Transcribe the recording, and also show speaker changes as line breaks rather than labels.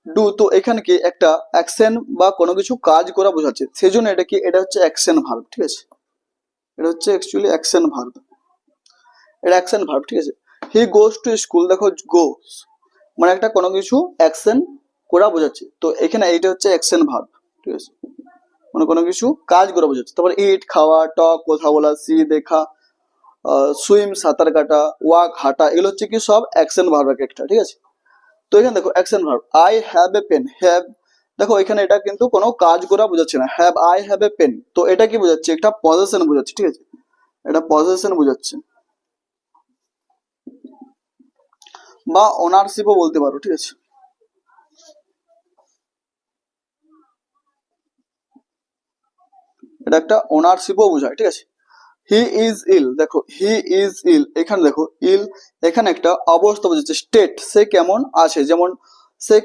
Do, তো এখানে কি একটা অ্যাকশন বা কোনো কিছু কাজ করা বোঝাচ্ছে, সেই জন্য এটা কি, এটা হচ্ছে অ্যাকশন ভার্ব, ঠিক আছে, এটা হচ্ছে অ্যাকচুয়ালি অ্যাকশন ভার্ব, এটা অ্যাকশন ভার্ব, ঠিক আছে। হি গোস টু স্কুল, দেখো গোস মানে একটা কোনো কিছু অ্যাকশন করা বোঝাচ্ছে, তো এখানে এইটা হচ্ছে অ্যাকশন ভার্ব, ঠিক আছে, মানে কোনো কিছু কাজ করা বোঝাচ্ছে। তারপর ইট খাওয়া, টক কথা বলা, সি দেখা, সুইম সাঁতার কাটা, ওয়াক হাঁটা, এগুলো হচ্ছে কি সব অ্যাকশন ভার্ব এক একটা, ঠিক আছে। তো এখানে দেখো action verb, I have a pen, have, দেখো এখানে এটা কিন্তু কোনো কাজ করা বোঝাচ্ছে না, have, I have a pen, তো এটা কি বোঝাচ্ছে, একটা পজেশন বোঝাচ্ছে, ঠিক আছে, এটা পজেশন বোঝাচ্ছে বা ওনারশিপও বলতে পারো, ঠিক আছে। এটা একটা ওনারশিপও বোঝায়, ঠিক আছে। হি ইজ ইল, দেখো হি ইজ ইল, এখানে দেখো ইল, এখানে একটা অবস্থা বোঝাচ্ছে, স্টেট, সে কেমন আছে, যেমন সে